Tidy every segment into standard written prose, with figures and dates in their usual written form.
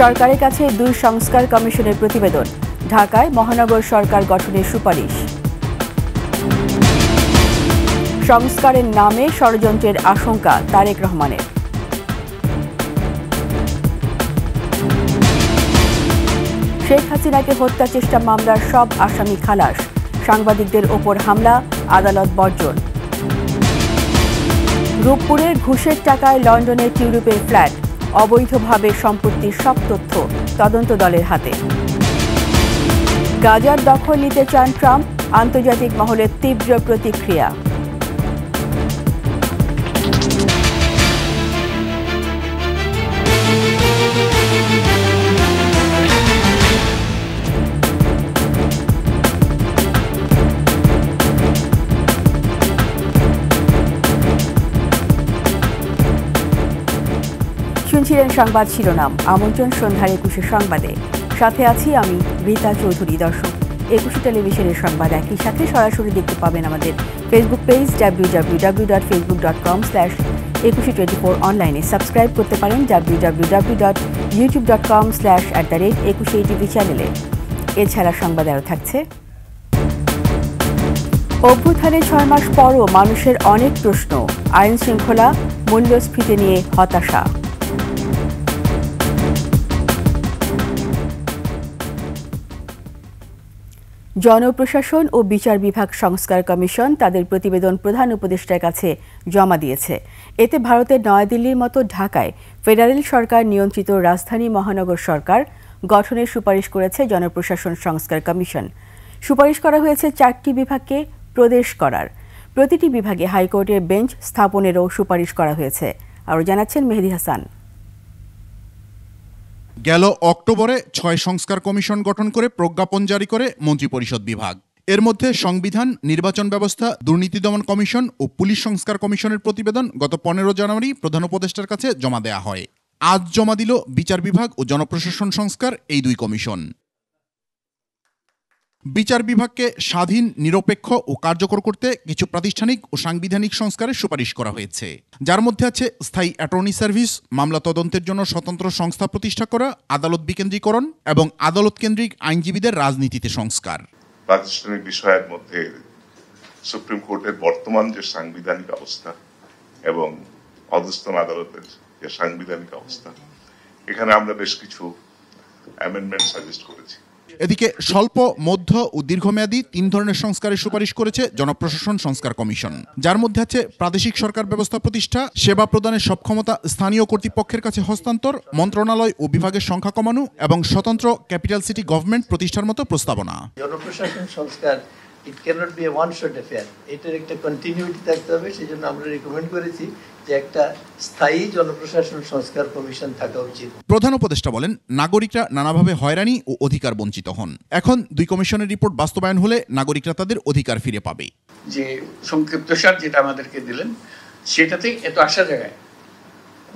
সরকারের কাছে 2 সংস্কার কমিশনের প্রতিবেদন। ঢাকায় মহানগর সরকার গঠনের সুপারিশ। সংস্কারের নামে ষড়যন্ত্রের আশঙ্কা তারেক রহমানের। শেখ হাসিনাকে হত্যা চেষ্টা মামলার সব আসামি খালাস। সাংবাদিকদের ওপর হামলা, আদালত বর্জন। রূপপুরের ঘুষের টাকায় লন্ডনের টিউলিপের ফ্ল্যাট, অবৈধভাবে সম্পত্তির সব তথ্য তদন্ত দলের হাতে। গাজার দখল নিতে চান ট্রাম্প, আন্তর্জাতিক মহলের তীব্র প্রতিক্রিয়া। শুনছিলেন সংবাদ শিরোনাম। আমন্ত্রণ সন্ধ্যার 21 সংবাদে। সাথে আছি আমি রীতা চৌধুরী। দর্শক, 21 টেলিভিশনের সংবাদ একই সাথে সরাসরি দেখতে পাবেন আমাদের ফেসবুক পেজ www.facebook.com/2124 অনলাইনে। সাবস্ক্রাইব করতে পারেন www.youtube.com/@21ATV চ্যানেলে। এছাড়া সংবাদ আরও থাকছে। অভ্যুত্থানে 6 মাস পরও মানুষের অনেক প্রশ্ন। আইন শৃঙ্খলা, মূল্যস্ফীতি নিয়ে হতাশা। জনপ্রশাসন ও বিচার বিভাগ সংস্কার কমিশন তাদের প্রতিবেদন প্রধান উপদেষ্টার কাছে জমা দিয়েছে। এতে ভারতের নয়াদিল্লির মতো ঢাকায় ফেডারেল সরকার নিয়ন্ত্রিত রাজধানী মহানগর সরকার গঠনের সুপারিশ করেছে জনপ্রশাসন সংস্কার কমিশন। সুপারিশ করা হয়েছে 4টি বিভাগকে প্রদেশ করার। প্রতিটি বিভাগে হাইকোর্টের বেঞ্চ স্থাপনেরও সুপারিশ করা হয়েছে। আরও জানাচ্ছেন মেহেদী হাসান। গেল অক্টোবরে 6 সংস্কার কমিশন গঠন করে প্রজ্ঞাপন জারি করে মন্ত্রিপরিষদ বিভাগ। এর মধ্যে সংবিধান, নির্বাচন ব্যবস্থা, দুর্নীতি দমন কমিশন ও পুলিশ সংস্কার কমিশনের প্রতিবেদন গত 15 জানুয়ারি প্রধান উপদেষ্টার কাছে জমা দেয়া হয়। আজ জমা দিল বিচার বিভাগ ও জনপ্রশাসন সংস্কার এই 2 কমিশন। বিচার বিভাগকে স্বাধীন, নিরপেক্ষ ও কার্যকর করতে কিছু প্রাতিষ্ঠানিক ও সাংবিধানিক সংস্কারের সুপারিশ করা হয়েছে, যার মধ্যে আছে স্থায়ী অ্যাটর্নি সার্ভিস, মামলা তদন্তের জন্য স্বতন্ত্র সংস্থা প্রতিষ্ঠা করা, আদালত বিকেন্দ্রীকরণ এবং আদালত কেন্দ্রিক আইনজীবীদের রাজনীতিতে সংস্কার। প্রাতিষ্ঠানিক বিষয়ের মধ্যে সুপ্রিম কোর্টের বর্তমান যে সাংবিধানিক অবস্থা এবং অধস্তন আদালতের যে সাংবিধানিক অবস্থা, এখানে আমরা বেশ কিছু অ্যামেন্ডমেন্ট সাজেস্ট করেছি। এদিকে স্বল্প, মধ্য ও দীর্ঘমেয়াদী 3 ধরনের সংস্কারের সুপারিশ করেছে জনপ্রশাসন সংস্কার কমিশন, যার মধ্যে আছে প্রাদেশিক সরকার ব্যবস্থা প্রতিষ্ঠা, সেবা প্রদানের সব ক্ষমতা স্থানীয় কর্তৃপক্ষের কাছে হস্তান্তর, মন্ত্রণালয় ও বিভাগের সংখ্যা কমানো এবং স্বতন্ত্র ক্যাপিটাল সিটি গভর্নমেন্ট প্রতিষ্ঠার মতো প্রস্তাবনা। জনপ্রশাসন সংস্কার ইট cannot B A one shot affair, এটার একটা কন্টিনিউটি থাকতে হবে। সেজন্য আমরা রিকমেন্ড করেছি যে একটা স্থায়ী জনপ্রশাসন সংস্কার কমিশন থাকা উচিত। প্রধান উপদেষ্টা বলেন, নাগরিকরা নানাভাবে হয়রানি ও অধিকার বঞ্চিত হন। এখন 2 কমিশনের রিপোর্ট বাস্তবায়ন হলে নাগরিকরা তাদের অধিকার ফিরে পাবে। যে সংক্ষিপ্তসার যেটা আমাদেরকে দিলেন, সেটাতে এত আশা জায়গায়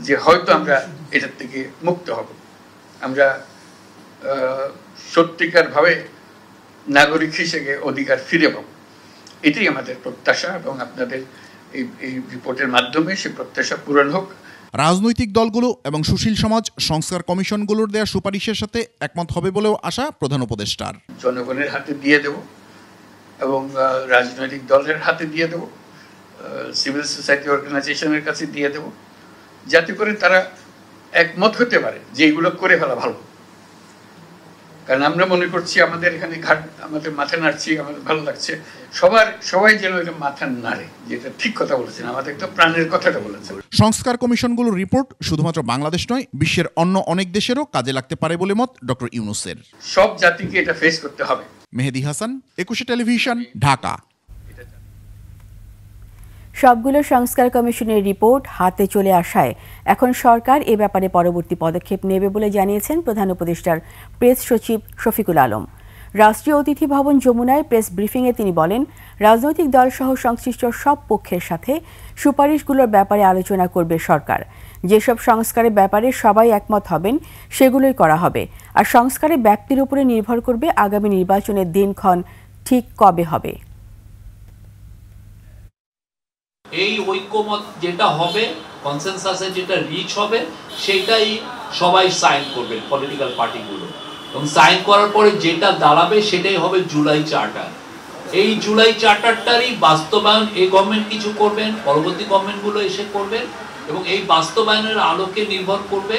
যে হয়তো আমরা এটার থেকে মুক্ত হব, আমরা সত্যিকার ভাবে নাগরিক হিসেবে অধিকার ফিরে পাব, এটাই আমাদের প্রত্যাশা এবং আপনাদের এই রিপোর্টের মাধ্যমে সে প্রত্যাশা পূরণ হোক। রাজনৈতিক দলগুলো এবং সুশীল সমাজ সংস্কার কমিশনগুলোর দেয়া সুপারিশের সাথে একমত হবে বলেও আশা প্রধান উপদেষ্টার। জনগণের হাতে দিয়ে দেব এবং রাজনৈতিক দলের হাতে দিয়ে দেব, সিভিল সোসাইটি অর্গানাইজেশনের কাছে দিয়ে দেব, যাতে করে তারা একমত হতে পারে যে এগুলো করে ফেলা ভালো। কারণ আমরা মনে করছি আমাদের এখানে আমাদের মাথা নাড়ছি, আমাদের ভালো লাগছে, সবাই যেন এটা মাথা নাড়ে, যেটা ঠিক কথা বলেছেন, আমাদের তো প্রাণের কথাটা বলেছেন। সংস্কার কমিশনগুলোর রিপোর্ট শুধুমাত্র বাংলাদেশ নয়, বিশ্বের অন্য অনেক দেশেরও কাজে লাগতে পারে বলে মত ডক্টর ইউনূসের। সব জাতিকে এটা ফেস করতে হবে। মেহেদী হাসান, 21 টেলিভিশন, ঢাকা। সবগুলো সংস্কার কমিশনের রিপোর্ট হাতে চলে আসায় এখন সরকার এ ব্যাপারে পরবর্তী পদক্ষেপ নেবে বলে জানিয়েছেন প্রধান উপদেষ্টার প্রেস সচিব শফিকুল আলম। রাষ্ট্রীয় অতিথি ভবন যমুনায় প্রেস ব্রিফিংয়ে তিনি বলেন, রাজনৈতিক দলসহ সংশ্লিষ্ট সব পক্ষের সাথে সুপারিশগুলোর ব্যাপারে আলোচনা করবে সরকার। যেসব সংস্কারের ব্যাপারে সবাই একমত হবেন সেগুলোই করা হবে। আর সংস্কারের ব্যাপ্তির উপরে নির্ভর করবে আগামী নির্বাচনের দিনক্ষণ ঠিক কবে হবে। এই ঐক্যমত যেটা হবে, কনসেনসাসে যেটা রিচ হবে, সেটাই সবাই সাইন করবেন পলিটিক্যাল পার্টিগুলো, এবং সাইন করার পরে যেটা দাঁড়াবে সেটাই হবে জুলাই চার্টার। এই জুলাই চার্টারটারই বাস্তবায়ন এই গভর্নমেন্ট কিছু করবেন, পরবর্তী গভর্নমেন্টগুলো এসে করবেন, এবং এই বাস্তবায়নের আলোকে নির্ভর করবে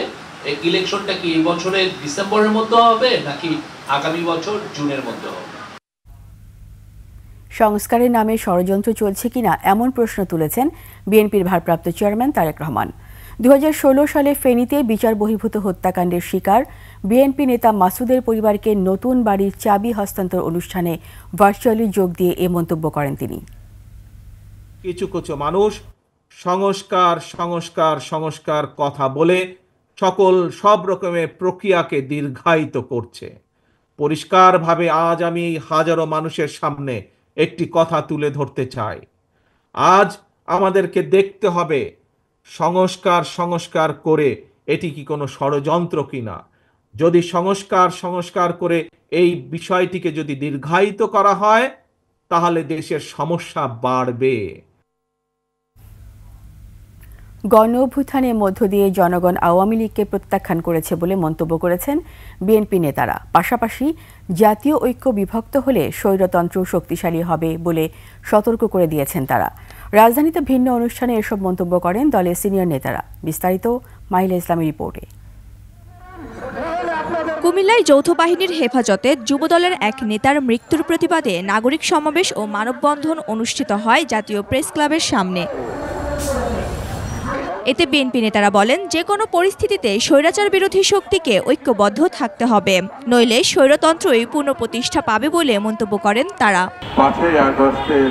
এই ইলেকশনটা কি এই বছরের ডিসেম্বরের মধ্যে হবে নাকি আগামী বছর জুনের মধ্যে হবে। সংস্কারের নামে ষড়যন্ত্র চলছে কিনা এমন প্রশ্ন তুলেছেন বিএনপির ভারপ্রাপ্ত চেয়ারম্যান তারেক রহমান। 2016 সালে ফেনীতে বিচার বহির্ভূত হত্যাকাণ্ডের শিকার বিএনপি নেতা মাসুদের পরিবারকে নতুন বাড়ির চাবি হস্তান্তর অনুষ্ঠানে ভার্চুয়ালি যোগ দিয়ে এ মন্তব্য করেন তিনি। কিছু কিছু মানুষ সংস্কার সংস্কার সংস্কার কথা বলে সব রকমের প্রক্রিয়াকে দীর্ঘায়িত করছে। পরিষ্কারভাবে আজ আমি হাজারো মানুষের সামনে একটি কথা তুলে ধরতে চাই। আজ আমাদেরকে দেখতে হবে সংস্কার সংস্কার করে এটি কি কোনো ষড়যন্ত্র কিনা। যদি সংস্কার করে এই বিষয়টিকে যদি দীর্ঘায়িত করা হয় তাহলে দেশের সমস্যা বাড়বে। গণ অভ্যুত্থানের মধ্য দিয়ে জনগণ আওয়ামী লীগকে প্রত্যাখ্যান করেছে বলে মন্তব্য করেছেন বিএনপি নেতারা। পাশাপাশি জাতীয় ঐক্য বিভক্ত হলে স্বৈরতন্ত্র শক্তিশালী হবে বলে সতর্ক করে দিয়েছেন তারা। রাজধানীতে ভিন্ন অনুষ্ঠানে এসব মন্তব্য করেন দলের সিনিয়র নেতারা। বিস্তারিত মাহিলা ইসলামের রিপোর্টে। কুমিল্লায় যৌথ বাহিনীর হেফাজতে যুবদলের এক নেতার মৃত্যুর প্রতিবাদে নাগরিক সমাবেশ ও মানববন্ধন অনুষ্ঠিত হয় জাতীয় প্রেস ক্লাবের সামনে। এতে বিএনপি নেতারা বলেন, যে কোনো পরিস্থিতিতে স্বৈরাচার বিরোধী শক্তিকে ঐক্যবদ্ধ থাকতে হবে, নইলে স্বৈরতন্ত্রই পুনঃপ্রতিষ্ঠা পাবে বলে মন্তব্য করেন তারা। 5ই আগস্টের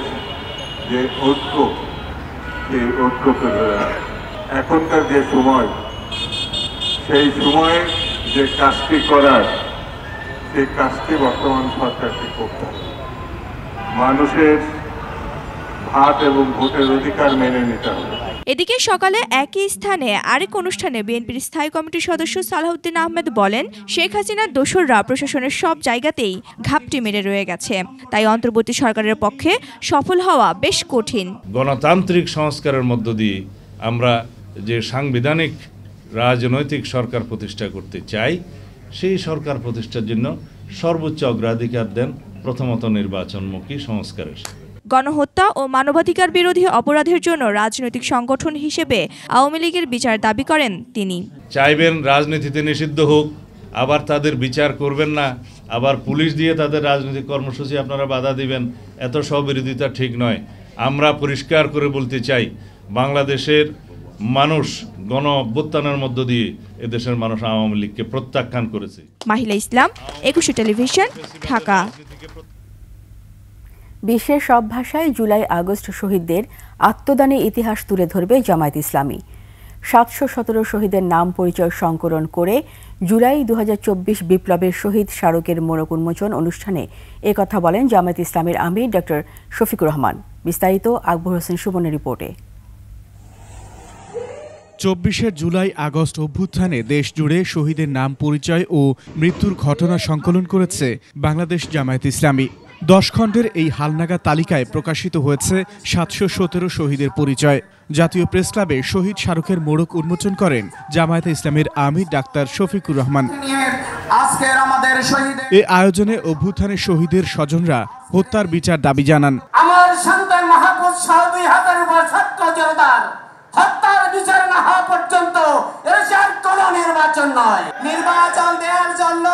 যে ঐক্য, সেই ঐক্যকে এখনকার যে সময়, সেই সময়ে যে কাজটি করার, সেই কাজটি বর্তমান সরকারকে করতে হবে। মানুষের ভাত এবং ভোটের অধিকার মেনে নিতে হবে। এদিকে সকালে একই স্থানে আরেক অনুষ্ঠানে বিএনপির স্থায়ী কমিটির সদস্য সালাহউদ্দিন আহমেদ বলেন, শেখ হাসিনার দোসররা প্রশাসনের সব জায়গাতেই ঘাপটি মেরে রয়ে গেছে, তাই অন্তর্বর্তী সরকারের পক্ষে সফল হওয়া বেশ কঠিন। গণতান্ত্রিক সংস্কারের মধ্য দিয়ে আমরা যে সাংবিধানিক রাজনৈতিক সরকার প্রতিষ্ঠা করতে চাই, সেই সরকার প্রতিষ্ঠার জন্য সর্বোচ্চ অগ্রাধিকার দেন প্রথমত নির্বাচনমুখী সংস্কারের। গণহত্যা ও মানবাধিকার বিরোধী অপরাধের জন্য রাজনৈতিক সংগঠন হিসেবে আওয়ামী লীগের বিচার দাবি করেন তিনি। চাইবেন রাজনীতিতে নিষিদ্ধ হোক, আবার তাদের বিচার করবেন না, আবার পুলিশ দিয়ে তাদের রাজনৈতিক কর্মসূচি আপনারা বাধা দিবেন, এত স্ববিরোধিতা ঠিক নয়। আমরা পরিষ্কার করে বলতে চাই, বাংলাদেশের মানুষ গণ অভ্যুত্থানের মধ্য দিয়ে এদেশের মানুষ আওয়ামী লীগকে প্রত্যাখ্যান করেছে। মাহিলা ইসলাম, 21 টেলিভিশন, ঢাকা। বিশ্বের সব ভাষায় জুলাই আগস্ট শহীদদের আত্মদানের ইতিহাস তুলে ধরবে জামায়াত ইসলামী। 717 শহীদের নাম পরিচয় সংকলন করে জুলাই 2024 বিপ্লবের শহীদ স্মারকের মোড়ক উন্মোচন অনুষ্ঠানে একথা বলেন জামায়াত ইসলামীর আমির ডক্টর শফিকুর রহমান। বিস্তারিত আকবর হোসেন সুমনের রিপোর্টে। 24 জুলাই আগস্ট অভ্যুত্থানে দেশ জুড়ে শহীদের নাম পরিচয় ও মৃত্যুর ঘটনা সংকলন করেছে বাংলাদেশ জামায়াত ইসলামী। 10 খণ্ডের এই হালনাগা তালিকায় প্রকাশিত হয়েছে 717 শহীদের পরিচয়। জাতীয় প্রেস ক্লাবে শহীদ স্মারকের মোড়ক উন্মোচন করেন জামায়াতে ইসলামের আমির ডাক্তার শফিকুর রহমান। এ আয়োজনে অভ্যুত্থানের শহীদের স্বজনরা হত্যার বিচার দাবি জানান। আমার সন্তান মাহফুজ সহ 2000 উপর ছাত্র জনতার হত্যার বিচার না হওয়া পর্যন্ত এর কোনো নির্বাচন নয়। নির্বাচন দেওয়ার জন্য,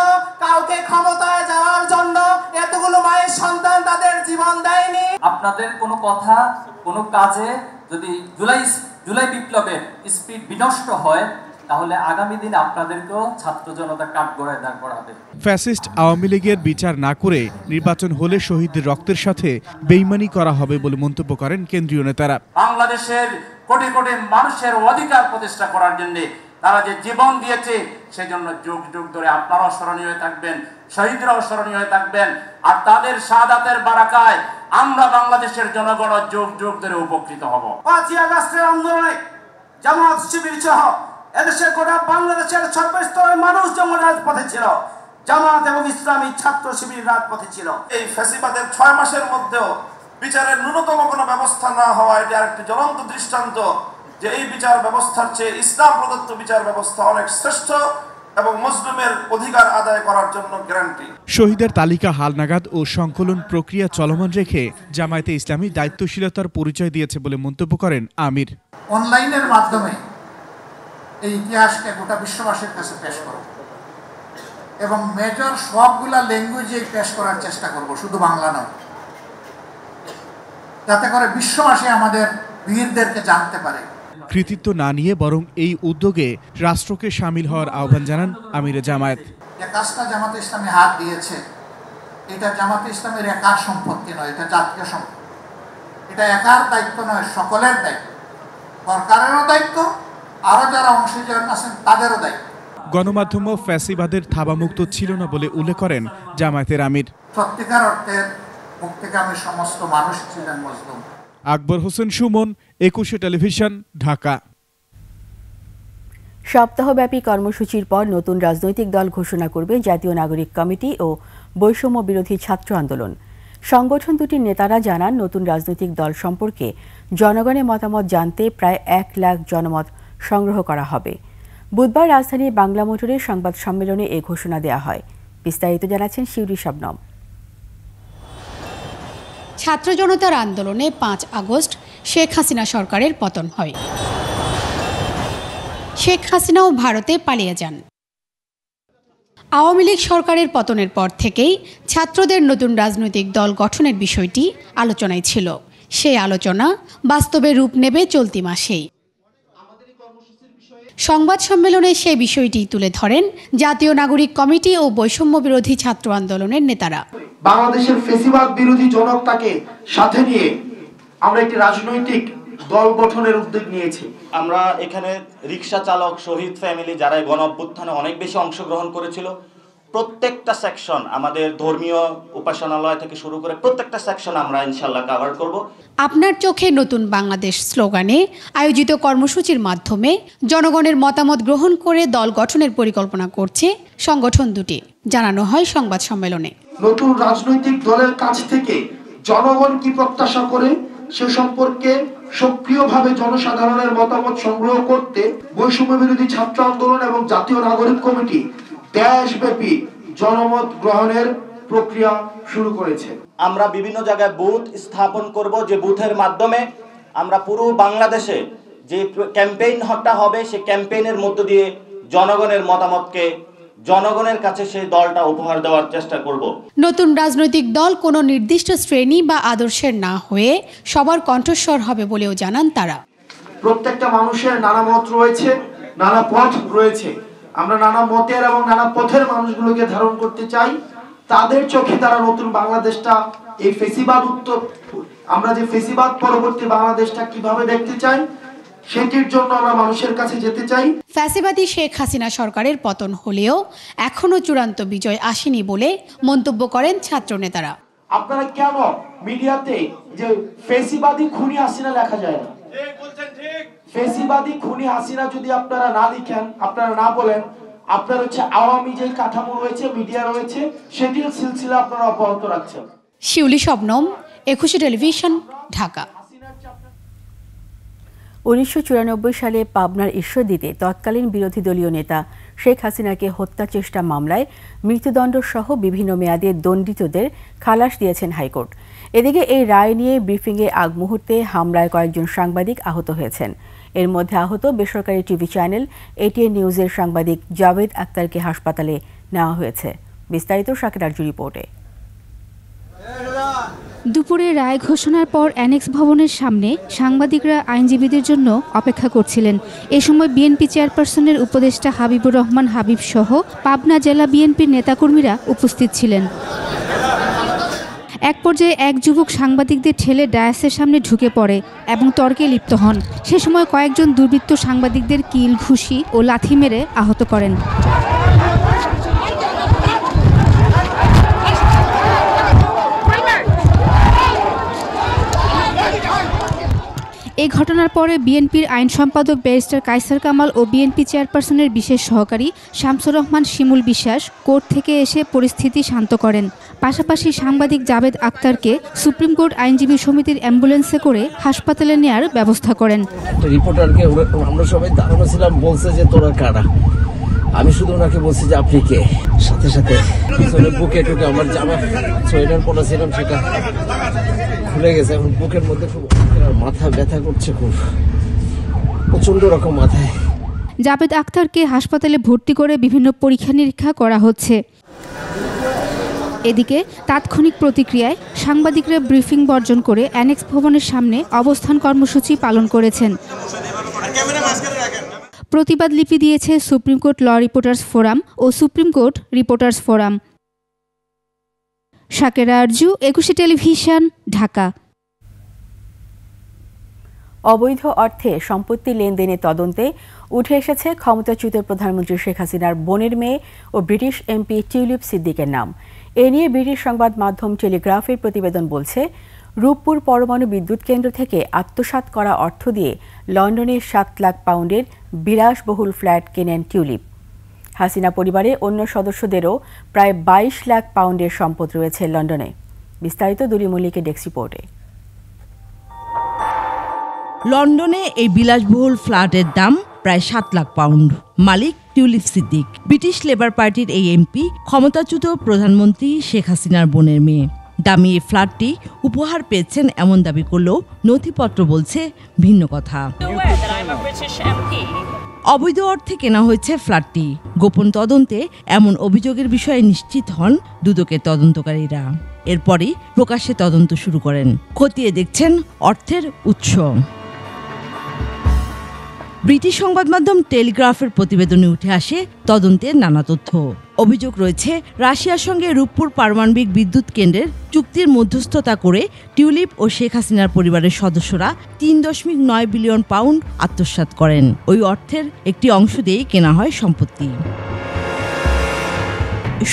কাউকে ক্ষমতায় যাওয়ার জন্য এতগুলো মায়ের সন্তান তাদের জীবন দেয়নি। আপনাদের কোনো কথা, কোনো কাজে যদি জুলাই বিপ্লবের স্পিড বিনষ্ট হয়, তাহলে আগামী দিনে আপনাদেরকেও ছাত্র জনতা কাঠগড়ায় দাঁড় করাবে। ফ্যাসিস্ট আওয়ামী লীগের বিচার না করে নির্বাচন হলে শহীদদের রক্তের সাথে বেইমানি করা হবে বলে মন্তব্য করেন কেন্দ্রীয় নেতারা। বাংলাদেশের কোটি কোটি মানুষের অধিকার প্রতিষ্ঠা করার জন্য তারা যে জীবন দিয়েছে, সেজন্য যুগ যুগ ধরে আপনারাও স্মরণীয় হয়ে থাকবেন, শহীদরাও স্মরণীয় হয়ে থাকবেন। আর তাদের শাহাদাতের বারাকায় আমরা বাংলাদেশের জনগণ যুগ যুগ ধরে উপকৃত হব। 5ই আগস্টের আন্দোলনে জামাত শিবির সহ এদেশে গোটা বাংলাদেশের সর্বস্তরের মানুষ যেমন রাজপথে ছিল, জামাত এবং ইসলামী ছাত্র শিবির রাজপথে ছিল। এই ফ্যাসিবাদের 6 মাসের মধ্যেও বিচারের ন্যূনতম কোনো ব্যবস্থা না হওয়া, এটা একটি জ্বলন্ত দৃষ্টান্ত যে এই বিচার ব্যবস্থার চেয়ে ইসলাম প্রদত্ত বিচার ব্যবস্থা অনেক শ্রেষ্ঠ এবং মুসলিমের অধিকার আদায় করার জন্য গ্যারান্টি। শহীদের তালিকা হালনাগাদ ও সংকলন প্রক্রিয়া চলমান রেখে জামায়াতে ইসলামী দায়িত্বশীলতার পরিচয় দিয়েছে বলে মন্তব্য করেন আমির। অনলাইনের মাধ্যমে এই ইতিহাসকে গোটা বিশ্ববাসীর কাছে পেশ করব এবং মেজর সবগুলা ল্যাঙ্গুয়েজে পেশ করার চেষ্টা করব, শুধু বাংলা নয়, যাতে করে বিশ্ববাসী আমাদের বীরদেরকে জানতে পারে। কৃতিত্ব না নিয়ে বরং এই উদ্যোগে রাষ্ট্রকে সামিল হওয়ার আহ্বান জানান আমিরে জামায়াত। যে কাজটা জামাতে ইসলামী হাত দিয়েছে, এটা জামাতে ইসলামের একার সম্পত্তি নয়, এটা জাতীয় সম্পত্তি। এটা একার দায়িত্ব নয়, সকলের দায়িত্ব, সরকারেরও দায়িত্ব, আরো যারা অংশীদার আছেন তাদেরও দায়িত্ব। গণমাধ্যমও ফ্যাসিবাদের থাবামুক্ত ছিল না বলে উল্লেখ করেন জামায়াতের আমির। সত্যিকার অর্থের মুক্তিকামী সমস্ত মানুষ ছিলেন মজলুম। আকবর হোসেন সুমন, 21 টেলিভিশন, ঢাকা। সপ্তাহব্যাপী কর্মসূচির পর নতুন রাজনৈতিক দল ঘোষণা করবে জাতীয় নাগরিক কমিটি ও বৈষম্য বিরোধী ছাত্র আন্দোলন। সংগঠন দুটির নেতারা জানান, নতুন রাজনৈতিক দল সম্পর্কে জনগণের মতামত জানতে প্রায় 1 লাখ জনমত সংগ্রহ করা হবে। বুধবার রাজধানীর বাংলা মোটরের সংবাদ সম্মেলনে এ ঘোষণা দেওয়া হয়। বিস্তারিত জানাচ্ছেন শিউরি শবনম। ছাত্র জনতার আন্দোলনে 5 আগস্ট শেখ হাসিনা সরকারের পতন হয়। শেখ হাসিনাও ভারতে পালিয়ে যান। আওয়ামী লীগ সরকারের পতনের পর থেকেই ছাত্রদের নতুন রাজনৈতিক দল গঠনের বিষয়টি আলোচনায় ছিল। সেই আলোচনা বাস্তবে রূপ নেবে চলতি মাসেই। সংবাদ সম্মেলনে সেই বিষয়টি তুলে ধরেন জাতীয় নাগরিক কমিটি ও বৈষম্য বিরোধী ছাত্র আন্দোলনের নেতারা। বাংলাদেশের ফেসিবাদ বিরোধী জনতাকে সাথে নিয়ে আমরা একটি রাজনৈতিক দল গঠনের উদ্যোগ নিয়েছি। আমরা এখানে রিকশা চালক, শহীদ ফ্যামিলি যারা গণ অভ্যুত্থানে অনেক বেশি অংশগ্রহণ করেছিল, প্রত্যেকটা সেকশন, আমাদের ধর্মীয় উপাসনালয় থেকে শুরু করে প্রত্যেকটা সেকশন আমরা ইনশাআল্লাহ কভার করব। আপনার চোখে নতুন বাংলাদেশ স্লোগানে আয়োজিত কর্মসূচির মাধ্যমে জনগণের মতামত গ্রহণ করে দল গঠনের পরিকল্পনা করছে সংগঠন দুটি, জানানো হয় সংবাদ সম্মেলনে। নতুন রাজনৈতিক দলের কাছ থেকে জনগণ কি প্রত্যাশা করে সে সম্পর্কে সক্রিয়ভাবে জনসাধারণের মতামত সংগ্রহ করতে বৈষম্য বিরোধী ছাত্র আন্দোলন এবং জাতীয় নাগরিক কমিটি দেশব্যাপী জনমত গ্রহণের প্রক্রিয়া শুরু করেছে। আমরা বিভিন্ন জায়গায় বুথ স্থাপন করব, যে বুথের মাধ্যমে আমরা পুরো বাংলাদেশে যে ক্যাম্পেইনটা হবে সেই ক্যাম্পেইনের মধ্য দিয়ে জনগণের মতামতকে জনগণের কাছে সেই দলটা উপহার দেওয়ার চেষ্টা করব। নতুন রাজনৈতিক দল কোনো নির্দিষ্ট শ্রেণী বা আদর্শের না হয়ে সবার কণ্ঠস্বর হবে বলেও জানান তারা। প্রত্যেকটা মানুষের নানা মত রয়েছে, নানা পথ রয়েছে। আমরা নানা মতের এবং নানা পথের মানুষগুলোকে ধারণ করতে চাই। তাদের চোখে তারা নতুন বাংলাদেশটা, এই ফেসিবাদ উত্তর, আমরা যে ফেসিবাদ পরবর্তী বাংলাদেশটা কিভাবে দেখতে চাই, সেটির জন্য আমরা মানুষের কাছে যেতে চাই। ফ্যাসিবাদী শেখ হাসিনা সরকারের পতন হলেও এখনো চূড়ান্ত বিজয় আসেনি বলে মন্তব্য করেন ছাত্র নেতারা। আপনারা কেন মিডিয়াতে যে ফেসিবাদী খুনি হাসিনা লেখা যায় না? ফেসিবাদী খুনি হাসিনা যদি আপনারা না লিখেন, আপনারা না বলেন, আপনার হচ্ছে আওয়ামী যে কাঠামো রয়েছে, মিডিয়া রয়েছে, সেটির সিলসিলা আপনারা অব্যাহত রাখছেন। শিউলি শবনম, 21 টেলিভিশন, ঢাকা। 1994 সালে পাবনার ঈশ্বরদীতে তৎকালীন বিরোধী দলীয় নেতা শেখ হাসিনাকে হত্যা চেষ্টা মামলায় মৃত্যুদণ্ড সহ বিভিন্ন মেয়াদে দণ্ডিতদের খালাস দিয়েছেন হাইকোর্ট। এদিকে এই রায় নিয়ে ব্রিফিংয়ের আগ মুহূর্তে হামলায় কয়েকজন সাংবাদিক আহত হয়েছেন। এর মধ্যে আহত বেসরকারি টিভি চ্যানেল এটিএন নিউজের সাংবাদিক জাভেদ আক্তারকে হাসপাতালে নেওয়া হয়েছে। বিস্তারিত শাকির আরজু রিপোর্টে। দুপুরে রায় ঘোষণার পর অ্যানেক্স ভবনের সামনে সাংবাদিকরা আইনজীবীদের জন্য অপেক্ষা করছিলেন। এ সময় বিএনপি চেয়ারপারসনের উপদেষ্টা হাবিবুর রহমান হাবিব সহ পাবনা জেলা বিএনপির নেতাকর্মীরা উপস্থিত ছিলেন। এক পর্যায়ে এক যুবক সাংবাদিকদের ঠেলে ডায়াসের সামনে ঢুকে পড়ে এবং তর্কে লিপ্ত হন। সে সময় কয়েকজন দুর্বৃত্ত সাংবাদিকদের কিল, ঘুষি ও লাথি মেরে আহত করেন। এই ঘটনার পরে বিএনপির আইন সম্পাদক ব্যারিস্টার কায়সার কামাল ও বিএনপি চেয়ারপারসনের বিশেষ সহকারী শামসুর রহমান শিমুল বিশ্বাস কোর্ট থেকে এসে পরিস্থিতি শান্ত করেন। পাশাপাশি সাংবাদিক জাবেদ আক্তারকে সুপ্রিম কোর্ট আইনজীবী সমিতির অ্যাম্বুলেন্সে করে হাসপাতালে নেয়ার ব্যবস্থা করেন। রিপোর্টারকে আমরা সবাই দাঁড়ানো ছিলাম, বলছে যে তোরা কারা। আমি শুধু ওনাকে বলছি যে আপনি কে। সাথে সাথে বুকে টুকে আমার জামা সোয়েটার পরা ছিলাম সেটা খুলে গেছে। এখন বুকের মধ্যে খুব মাথা ব্যথা করছে, খুব প্রচন্ড রকম মাথায়। জাবেদ আক্তারকে হাসপাতালে ভর্তি করে বিভিন্ন পরীক্ষা নিরীক্ষা করা হচ্ছে। এদিকে তাৎক্ষণিক প্রতিক্রিয়ায় সাংবাদিকরা ব্রিফিং বর্জন করে অ্যানেক্স ভবনের সামনে অবস্থান কর্মসূচি পালন করেছেন। প্রতিবাদ লিপি দিয়েছে supreme court law reporters forum ও supreme court reporters forum. Shakera Arju, Ekushey television, Dhaka. অবৈধ অর্থে সম্পত্তি লেনদেনের তদন্তে উঠে এসেছে ক্ষমতাচ্যুত প্রধানমন্ত্রী শেখ হাসিনার বোনের মেয়ে ও ব্রিটিশ এমপি টিউলিপ সিদ্দিকের নাম। এ নিয়ে ব্রিটিশ সংবাদ মাধ্যম টেলিগ্রাফের প্রতিবেদন বলছে, রূপপুর পরমাণু বিদ্যুৎ কেন্দ্র থেকে আত্মসাৎ করা অর্থ দিয়ে লন্ডনে 7 লাখ পাউন্ডের বিলাসবহুল ফ্ল্যাট কেনেন টিউলিপ। হাসিনা পরিবারের অন্য সদস্যদেরও প্রায় 22 লাখ পাউন্ডের সম্পদ রয়েছে লন্ডনে। বিস্তারিত দুলি মল্লিকের ডেস্ক রিপোর্টে। লন্ডনে এই বিলাসবহুল ফ্ল্যাটের দাম প্রায় 7 লাখ পাউন্ড। মালিক টিউলিপ সিদ্দিক, ব্রিটিশ লেবার পার্টির এই এমপি ক্ষমতাচ্যুত প্রধানমন্ত্রী শেখ হাসিনার বোনের মেয়ে। দামি এই ফ্ল্যাটটি উপহার পেয়েছেন এমন দাবি করলেও নথিপত্র বলছে ভিন্ন কথা। অবৈধ অর্থে কেনা হয়েছে ফ্ল্যাটটি। গোপন তদন্তে এমন অভিযোগের বিষয়ে নিশ্চিত হন দুদকের তদন্তকারীরা। এরপরই প্রকাশ্যে তদন্ত শুরু করেন। খতিয়ে দেখছেন অর্থের উৎস। ব্রিটিশ সংবাদ মাধ্যম টেলিগ্রাফের প্রতিবেদনে উঠে আসে তদন্তের নানা তথ্য। অভিযোগ রয়েছে, রাশিয়ার সঙ্গে রূপপুর পারমাণবিক বিদ্যুৎ কেন্দ্রের চুক্তির মধ্যস্থতা করে টিউলিপ ও শেখ হাসিনার পরিবারের সদস্যরা 3.9 বিলিয়ন পাউন্ড আত্মসাৎ করেন। ওই অর্থের একটি অংশ দিয়েই কেনা হয় সম্পত্তি।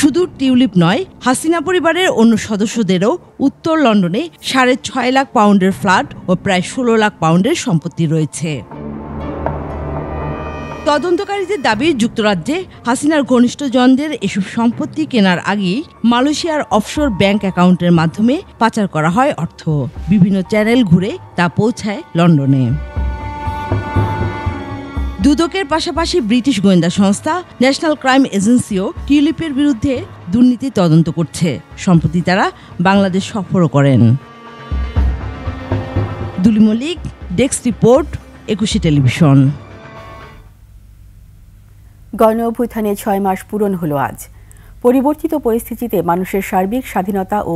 শুধু টিউলিপ নয়, হাসিনা পরিবারের অন্য সদস্যদেরও উত্তর লন্ডনে 6.5 লাখ পাউন্ডের ফ্ল্যাট ও প্রায় 16 লাখ পাউন্ডের সম্পত্তি রয়েছে। তদন্তকারীদের দাবি, যুক্তরাজ্যে হাসিনার ঘনিষ্ঠজনদের এসব সম্পত্তি কেনার আগেই মালয়েশিয়ার অফশোর ব্যাংক অ্যাকাউন্টের মাধ্যমে পাচার করা হয় অর্থ। বিভিন্ন চ্যানেল ঘুরে তা পৌঁছায় লন্ডনে। দুদকের পাশাপাশি ব্রিটিশ গোয়েন্দা সংস্থা ন্যাশনাল ক্রাইম এজেন্সিও টিউলিপের বিরুদ্ধে দুর্নীতি তদন্ত করছে। সম্প্রতি তারা বাংলাদেশ সফরও করেন। দুলি মল্লিক, ডেস্ক রিপোর্ট, একুশে টেলিভিশন। গণ অভ্যুত্থানে 6 মাস পূরণ হলো আজ। পরিবর্তিত পরিস্থিতিতে মানুষের সার্বিক স্বাধীনতা ও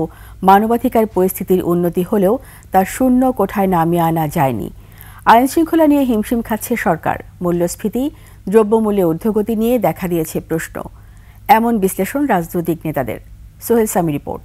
মানবাধিকার পরিস্থিতির উন্নতি হলেও তা শূন্য কোঠায় নামিয়ে আনা যায়নি। আইন শৃঙ্খলা নিয়ে হিমশিম খাচ্ছে সরকার। মূল্যস্ফীতি, দ্রব্যমূল্যে ঊর্ধ্বগতি নিয়ে দেখা দিয়েছে প্রশ্ন। এমন বিশ্লেষণ রাজনৈতিক নেতাদের। সোহেল সামি রিপোর্ট।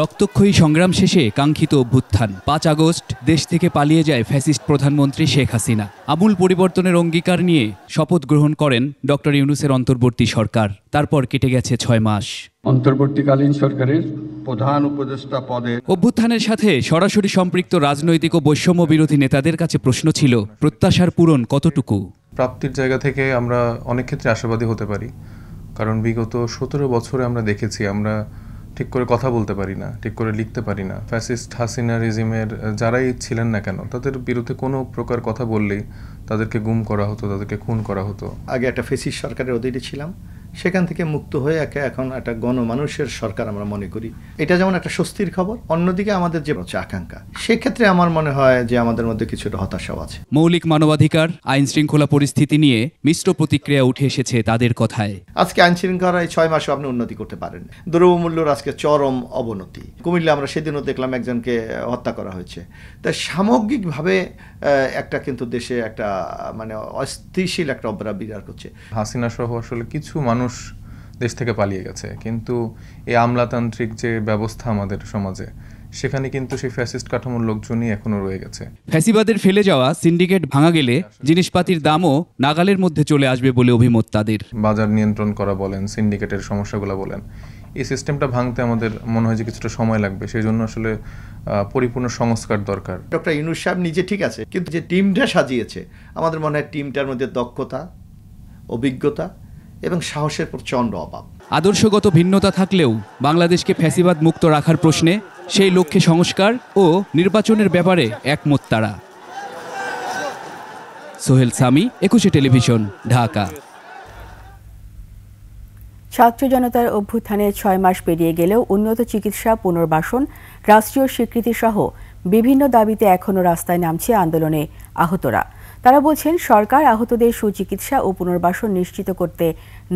রক্তক্ষয়ী সংগ্রাম শেষে কাঙ্ক্ষিত অভ্যুত্থান। 5 আগস্ট দেশ থেকে পালিয়ে যায় ফ্যাসিস্ট প্রধানমন্ত্রী শেখ হাসিনা। আমূল পরিবর্তনের অঙ্গীকার নিয়ে শপথ গ্রহণ করেন ডক্টর ইউনূসের অন্তর্বর্তী সরকার। তারপর কেটে গেছে 6 মাস। অন্তর্বর্তীকালীন সরকারের প্রধান উপদেষ্টা পদে অভ্যুত্থানের সাথে সরাসরি সম্পৃক্ত রাজনৈতিক ও বৈষম্য বিরোধী নেতাদের কাছে প্রশ্ন ছিল, প্রত্যাশার পূরণ কতটুকু? প্রাপ্তির জায়গা থেকে আমরা অনেক ক্ষেত্রে আশাবাদী হতে পারি, কারণ বিগত 17 বছরে আমরা দেখেছি আমরা ঠিক করে কথা বলতে পারি না, ঠিক করে লিখতে পারি না। ফ্যাসিস্ট হাসিনা রেজিমের যারাই ছিলেন না কেন, তাদের বিরুদ্ধে কোনো প্রকার কথা বললেই তাদেরকে গুম করা হতো, তাদেরকে খুন করা হতো। আগে একটা ফ্যাসিস্ট সরকারের অধীনে ছিলাম, সেখান থেকে মুক্ত হয়ে এখন একটা গণমানুষের সরকার আমরা মনে করি। এটা যেমন একটা স্বস্তির খবর, অন্যদিকে আমাদের যে আকাঙ্ক্ষা, সেক্ষেত্রে আমার মনে হয় যে আমাদের মধ্যে কিছুটা হতাশাও আছে। মৌলিক মানবাধিকার, আইন শৃঙ্খলা পরিস্থিতি নিয়ে মিশ্র প্রতিক্রিয়া উঠে এসেছে তাদের কথায়। আজকে আইন শৃঙ্খলায় 6 মাসও আপনি উন্নতি করতে পারেন। দ্রব্যমূল্যের আজকে চরম অবনতি। কুমিল্লা আমরা সেদিনও দেখলাম একজনকে হত্যা করা হয়েছে। তাই সামগ্রিকভাবে একটা কিন্তু দেশে একটা মানে অস্থিতিশীল একটা অবস্থা বিরাজ করছে। হাসিনা সহ আসলে কিছু মানুষ দেশ থেকে পালিয়ে গেছে, কিন্তু এই আমলাতান্ত্রিক যে ব্যবস্থা আমাদের সমাজে, সেখানে কিন্তু সেই ফ্যাসিস্ট কাঠামোর লোকজনই এখনো রয়ে গেছে। ফ্যাসিবাদের ফেলে যাওয়া সিন্ডিকেট ভাঙা গেলে জিনিসপাতির দামও নাগালের মধ্যে চলে আসবে বলে অভিমত তাদের। বাজার নিয়ন্ত্রণ করা বলেন, সিন্ডিকেটের সমস্যাগুলো বলেন, এই সিস্টেমটা ভাঙতে আমাদের মনে হয় যে কিছুটা সময় লাগবে। সেই জন্য আসলে পরিপূর্ণ সংস্কার দরকার। ডক্টর ইউনূস সাহেব নিজে ঠিক আছে, কিন্তু যে টিমটা সাজিয়েছে আমাদের মনে হয় টিমটার মধ্যে দক্ষতা, অভিজ্ঞতা এবং সাহসের প্রচণ্ড অভাব। আদর্শগত ভিন্নতা থাকলেও বাংলাদেশকে ফ্যাসিবাদ মুক্ত রাখার প্রশ্নে সেই লক্ষ্যে সংস্কার ও নির্বাচনের ব্যাপারে একমত তারা। সোহেল সামি, একুশে টেলিভিশন, ঢাকা। ছাত্র জনতার অভ্যুত্থানে 6 মাস পেরিয়ে গেলেও উন্নত চিকিৎসা, পুনর্বাসন, রাষ্ট্রীয় স্বীকৃতি সহ বিভিন্ন দাবিতে এখনও রাস্তায় নামছে আন্দোলনে আহতরা। তারা বলছেন সরকার আহতদের সুচিকিৎসা ও পুনর্বাসন নিশ্চিত করতে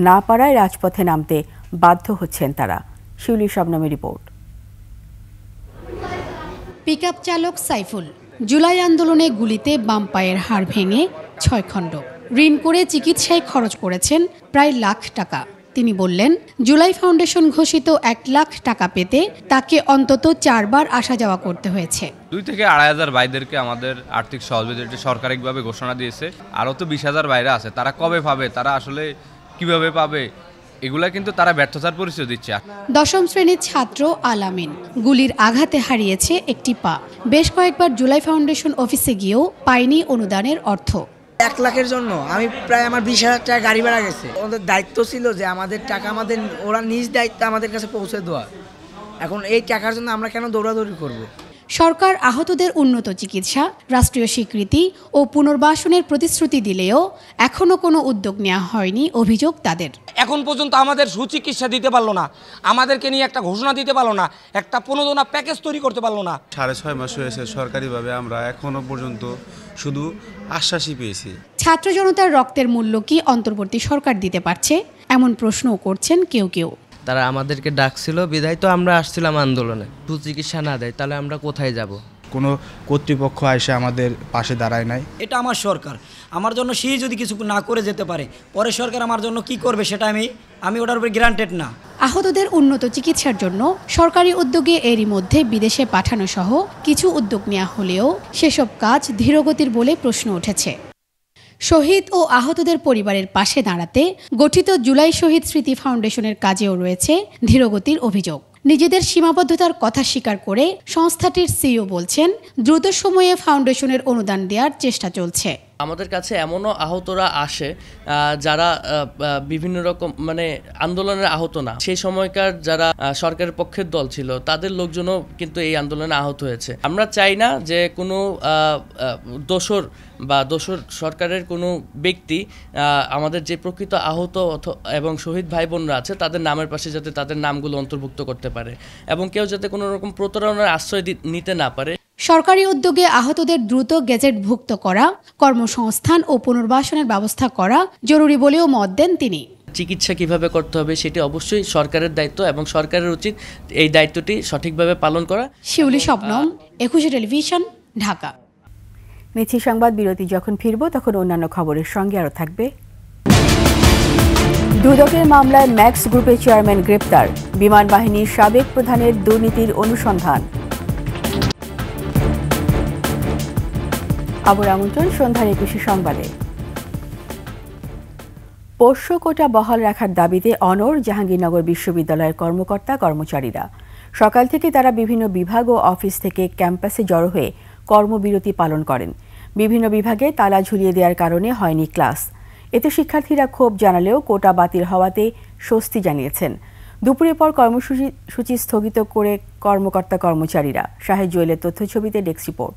না পারায় রাজপথে নামতে বাধ্য হচ্ছেন তারা। শিউলি শবনমের রিপোর্ট। পিকআপ চালক সাইফুল জুলাই আন্দোলনে গুলিতে বাম পায়ের হাড় ভেঙে 6 খণ্ড। ঋণ করে চিকিৎসায় খরচ করেছেন প্রায় লাখ টাকা। তিনি বললেন, জুলাই ফাউন্ডেশন ঘোষিত 1 লাখ টাকা পেতে তাকে অন্তত 4 বার আসা যাওয়া করতে হয়েছে। 2 থেকে 2,500 ভাইদেরকে আমাদের আর্থিক সহযোগিতা সরকারিভাবে ঘোষণা দিয়েছে। আরও তো 20,000 ভাইরা আছে, তারা কবে পাবে, তারা আসলে কিভাবে পাবে, এগুলা কিন্তু তারা ব্যর্থতার পরিচয় দিচ্ছে। 10ম শ্রেণীর ছাত্র আলামিন গুলির আঘাতে হারিয়েছে একটি পা। বেশ কয়েকবার জুলাই ফাউন্ডেশন অফিসে গিয়েও পায়নি অনুদানের অর্থ। 1 লাখের জন্য আমি প্রায় আমার 20,000 টাকা গাড়ি ভাড়া গেছে। ওদের দায়িত্ব ছিল যে আমাদের টাকা আমাদের, ওরা নিজ দায়িত্ব আমাদের কাছে পৌঁছে দেওয়া। এখন এই টাকার জন্য আমরা কেন দৌড়াদৌড়ি করব? সরকার আহতদের উন্নত চিকিৎসা, রাষ্ট্রীয় স্বীকৃতি ও পুনর্বাসনের প্রতিশ্রুতি দিলেও এখনো কোনো উদ্যোগ নেওয়া হয়নি অভিযোগ তাদের। এখন পর্যন্ত আমাদের সুচিকিৎসা দিতে পারলো না, আমাদেরকে নিয়ে একটা ঘোষণা দিতে পারলো না, একটা প্রণোদনা প্যাকেজ তৈরি করতে পারলো না। 6.5 মাস হয়েছে সরকারিভাবে আমরা এখনো পর্যন্ত শুধু আশ্বাসই পেয়েছি। ছাত্র জনতার রক্তের মূল্য কি অন্তর্বর্তী সরকার দিতে পারছে, এমন প্রশ্নও করছেন কেউ কেউ। তারা আমাদেরকে ডাকছিল, বিধায় তো আমরা আসছিলাম আন্দোলনে। সুচিকিৎসা না দেয় তাহলে আমরা কোথায় যাব? কোনো কর্তৃপক্ষ এসে আমাদের পাশে দাঁড়ায় নাই। এটা আমার সরকার, আমার জন্য সে যদি কিছু না করে যেতে পারে, পরে সরকার আমার জন্য কি করবে সেটা আমি ওটার উপরে গ্যারান্টেড না। আহতদের উন্নত চিকিৎসার জন্য সরকারি উদ্যোগে এরই মধ্যে বিদেশে পাঠানো সহ কিছু উদ্যোগ নেওয়া হলেও সেসব কাজ ধীরগতির বলে প্রশ্ন উঠেছে। শহীদ ও আহতদের পরিবারের পাশে দাঁড়াতে গঠিত জুলাই শহীদ স্মৃতি ফাউন্ডেশনের কাজেও রয়েছে ধীরগতির অভিযোগ। নিজেদের সীমাবদ্ধতার কথা স্বীকার করে সংস্থাটির সিইও বলছেন, দ্রুত সময়ে ফাউন্ডেশনের অনুদান দেওয়ার চেষ্টা চলছে। আমাদের কাছে এমনও আহতরা আসে যারা বিভিন্ন রকম আন্দোলনের আহত না, সেই সময়কার যারা সরকারের পক্ষের দল ছিল তাদের লোকজনও কিন্তু এই আন্দোলনে আহত হয়েছে। আমরা চাই না যে কোনো দোসর সরকারের কোনো ব্যক্তি আমাদের যে প্রকৃত আহত এবং শহীদ ভাই বোনরা আছে তাদের নামের পাশে যাতে তাদের নামগুলো অন্তর্ভুক্ত করতে পারে এবং কেউ যাতে কোনো রকম প্রতারণার আশ্রয় নিতে না পারে। সরকারি উদ্যোগে আহতদের দ্রুত গেজেটভুক্ত করা, কর্মসংস্থান ও পুনর্বাসনের ব্যবস্থা করা জরুরি বলেও মত দেন তিনি। চিকিৎসা কিভাবে করতে হবে সেটি অবশ্যই সরকারের দায়িত্ব এবং সরকারের উচিত এই দায়িত্বটি সঠিকভাবে পালন করা। শিউলি শবনম, একুশে টেলিভিশন, ঢাকা। নিচ্ছি সংবাদ বিরতি। যখন ফিরব তখন অন্যান্য খবরের সঙ্গে আরও থাকবে। দুদকের মামলায় ম্যাক্স গ্রুপের চেয়ারম্যান গ্রেপ্তার, বিমান বাহিনীর সাবেক প্রধানের দুর্নীতির অনুসন্ধান। আবার আমন্ত্রণ সন্ধ্যার 21 সংবাদে। পোষ্য কোটা বহাল রাখার দাবিতে অনড় জাহাঙ্গীরনগর বিশ্ববিদ্যালয়ের কর্মকর্তা কর্মচারীরা। সকাল থেকে তারা বিভিন্ন বিভাগ ও অফিস থেকে ক্যাম্পাসে জড়ো হয়ে কর্মবিরতি পালন করেন। বিভিন্ন বিভাগে তালা ঝুলিয়ে দেওয়ার কারণে হয়নি ক্লাস। এতে শিক্ষার্থীরা ক্ষোভ জানালেও কোটা বাতিল হওয়াতে স্বস্তি জানিয়েছেন। দুপুরের পর কর্মসূচি স্থগিত করে কর্মকর্তা কর্মচারীরা। শাহেদ জুয়েলের তথ্যছবিতে ডেস্ক রিপোর্ট।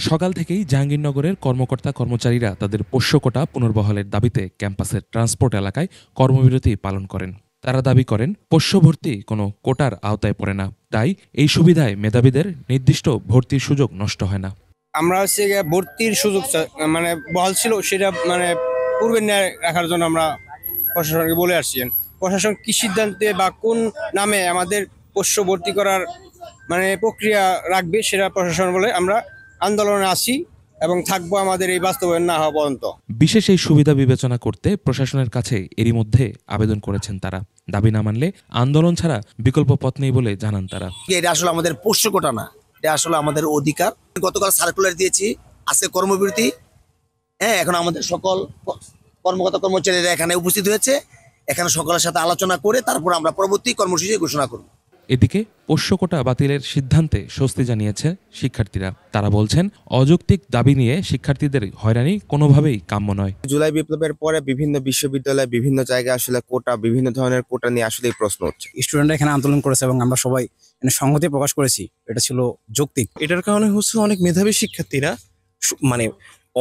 সকাল থেকেই জাহাঙ্গীরনগরের কর্মকর্তা কর্মচারীরা তাদের পোষ্য কোটা পুনর্বহালের দাবিতে ক্যাম্পাসের ট্রান্সপোর্ট এলাকায় কর্মবিরতি পালন করেন। তারা দাবি করেন, পোষ্য ভর্তি কোনো কোটার আওতায় পড়ে না, তাই এই সুবিধায় মেধাবীদের নির্দিষ্ট ভর্তির সুযোগ নষ্ট হয় না। আমরা ভর্তির সুযোগ বহাল ছিল, সেটা পূর্বে ন্যায় রাখার জন্য আমরা প্রশাসনকে বলে আসছি। প্রশাসন কি সিদ্ধান্তে বা কোন নামে আমাদের পোষ্য ভর্তি করার প্রক্রিয়া রাখবে সেটা প্রশাসন বলে আমরা আন্দোলনে আসি এবং থাকবো আমাদের এই বাস্তবায়ন না হওয়া পর্যন্ত। বিশেষ এই সুবিধা বিবেচনা করতে প্রশাসনের কাছে এরই মধ্যে আবেদন করেছেন তারা। দাবি না মানলে আন্দোলন ছাড়া বিকল্প পথ নেই বলে জানান তারা। এটা আসলে আমাদের পোষ্য কোটা না, এটা আসলে আমাদের অধিকার। গতকাল সার্কুলার দিয়েছি, আজকে কর্মবিরতি। এখন আমাদের সকল কর্মকর্তা কর্মচারীরা এখানে উপস্থিত হয়েছে। এখানে সকলের সাথে আলোচনা করে তারপর আমরা পরবর্তী কর্মসূচি ঘোষণা করব। এদিকে পোষ্য কোটা বাতিলের সিদ্ধান্তে স্বস্তি জানিয়েছে শিক্ষার্থীরা। তারা বলছেন, অযৌক্তিক দাবি নিয়ে শিক্ষার্থীদের হয়রানি কোনোভাবেই কাম্য নয়। জুলাই বিপ্লবের পরে বিভিন্ন বিশ্ববিদ্যালয়ে বিভিন্ন জায়গায় আসলে কোটা, বিভিন্ন ধরনের কোটা নিয়ে আসলে প্রশ্ন হচ্ছে। স্টুডেন্টরা এখানে আন্দোলন করেছে এবং আমরা সবাই সংহতি প্রকাশ করেছি, এটা ছিল যৌক্তিক। এটার কারণে হচ্ছে অনেক মেধাবী শিক্ষার্থীরা মানে